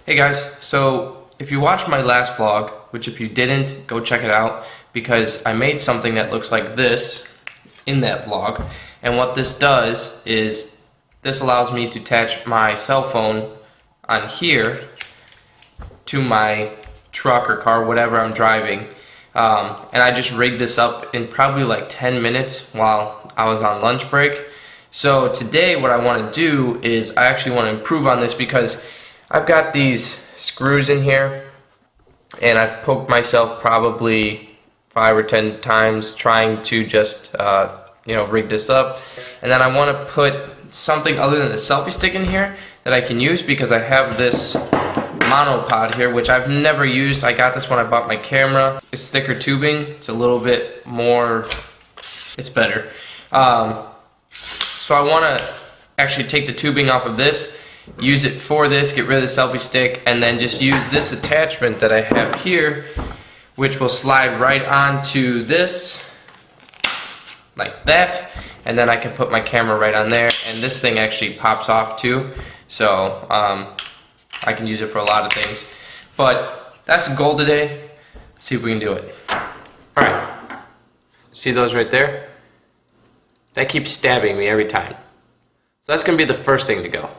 Hey guys, so if you watched my last vlog, which if you didn't, go check it out because I made something that looks like this in that vlog. And what this does is this allows me to attach my cell phone on here to my truck or car, whatever I'm driving. And I just rigged this up in probably like 10 minutes while I was on lunch break. So today what I want to do is I actually want to improve on this because I've got these screws in here and I've poked myself probably 5 or 10 times trying to just rig this up. And then I want to put something other than the selfie stick in here that I can use because I have this monopod here, which I've never used. I got this when I bought my camera. It's thicker tubing. It's a little bit more, it's better. So I want to actually take the tubing off of this, use it for this, get rid of the selfie stick, and then just use this attachment that I have here, which will slide right onto this, like that, and then I can put my camera right on there, and this thing actually pops off too, so I can use it for a lot of things. But that's the goal today. Let's see if we can do it. Alright, see those right there? That keeps stabbing me every time. So that's going to be the first thing to go.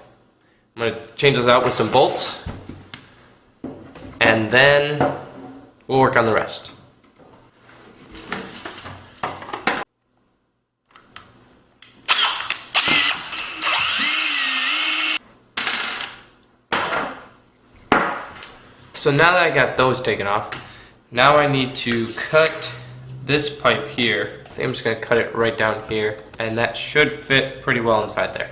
I'm going to change those out with some bolts, and then we'll work on the rest. So now that I got those taken off, now I need to cut this pipe here. I think I'm just going to cut it right down here, and that should fit pretty well inside there.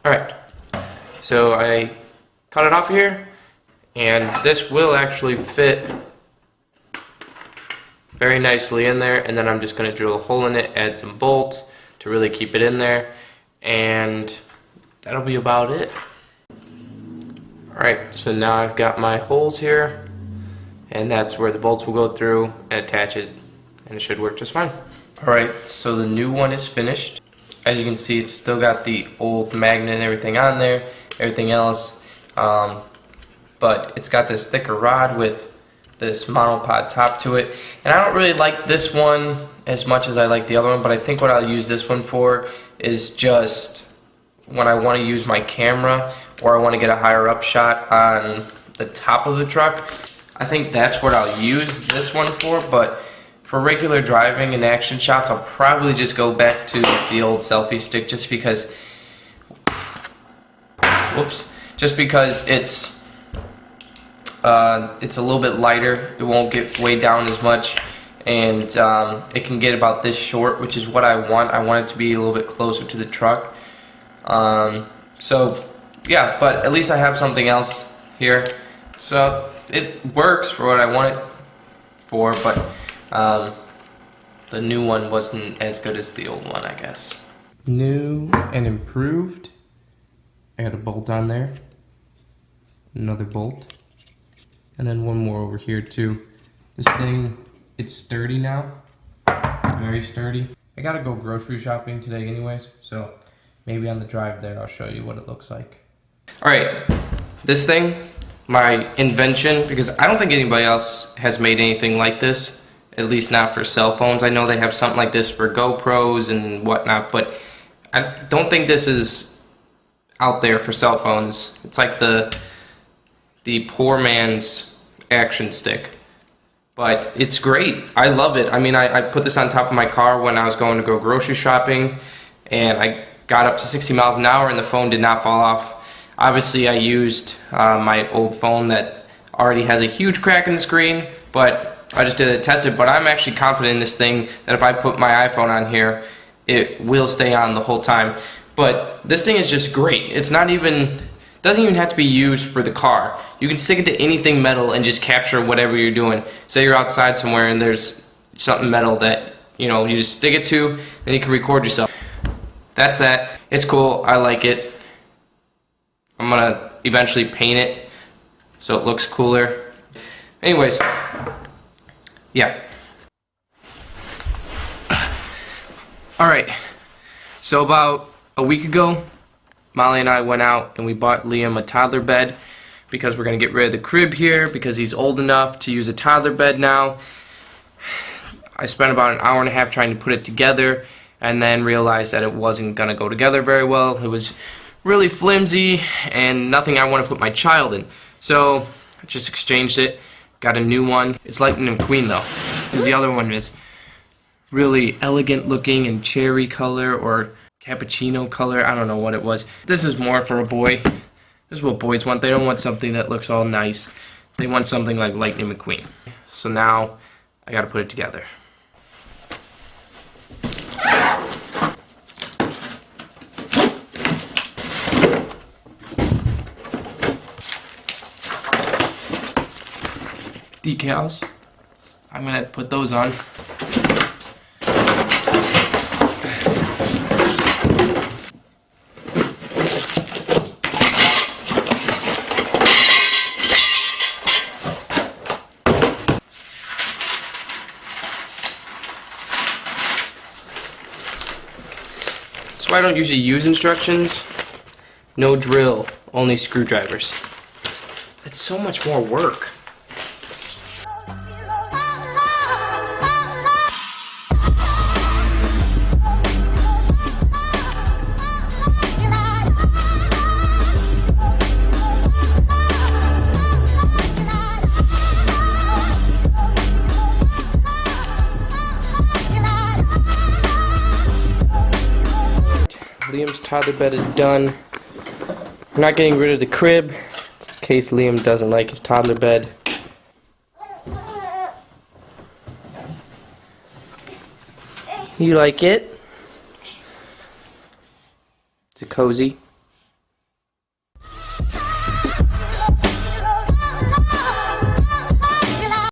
Alright, so I cut it off here, and this will actually fit very nicely in there, and then I'm just going to drill a hole in it, add some bolts to really keep it in there, and that'll be about it. Alright, so now I've got my holes here, and that's where the bolts will go through and attach it, and it should work just fine. Alright, so the new one is finished. As you can see, it's still got the old magnet and everything on there, everything else, but it's got this thicker rod with this monopod top to it, and I don't really like this one as much as I like the other one, but I think what I'll use this one for is just when I want to use my camera or I want to get a higher up shot on the top of the truck. I think that's what I'll use this one for, but for regular driving and action shots, I'll probably just go back to the old selfie stick just because, it's a little bit lighter. It won't get way down as much, and it can get about this short, which is what I want. I want it to be a little bit closer to the truck. So yeah, but at least I have something else here. So it works for what I want it for, but the new one wasn't as good as the old one, I guess. New and improved. I got a bolt on there, another bolt, and then one more over here too. This thing, it's sturdy now, very sturdy. I gotta go grocery shopping today anyways, so maybe on the drive there I'll show you what it looks like. Alright, this thing, my invention, because I don't think anybody else has made anything like this, at least not for cell phones. I know they have something like this for GoPros and whatnot, but I don't think this is out there for cell phones. It's like the poor man's action stick. But it's great. I love it. I mean, I put this on top of my car when I was going to go grocery shopping, and I got up to 60 miles an hour and the phone did not fall off. Obviously, I used my old phone that already has a huge crack in the screen, but I just did it to test it. But I'm actually confident in this thing that if I put my iPhone on here, it will stay on the whole time. But this thing is just great. It's not even, doesn't even have to be used for the car. You can stick it to anything metal and just capture whatever you're doing. Say you're outside somewhere and there's something metal that, you just stick it to, and you can record yourself. That's that. It's cool. I like it. I'm gonna eventually paint it so it looks cooler. Anyways, yeah. Alright, So about a week ago, Molly and I went out and we bought Liam a toddler bed because we're going to get rid of the crib here because he's old enough to use a toddler bed now. I spent about an hour and a half trying to put it together and then realized that it wasn't going to go together very well. It was really flimsy and nothing I want to put my child in. So I just exchanged it, got a new one. It's Lightning McQueen though, because the other one is really elegant looking and cherry color or cappuccino color. I don't know what it was. This is more for a boy. This is what boys want. They don't want something that looks all nice. They want something like Lightning McQueen. So now I gotta put it together. Decals. I'm gonna put those on. So I don't usually use instructions. No drill, only screwdrivers. It's so much more work. Liam's toddler bed is done. I'm not getting rid of the crib in case Liam doesn't like his toddler bed. You like it? Is it cozy?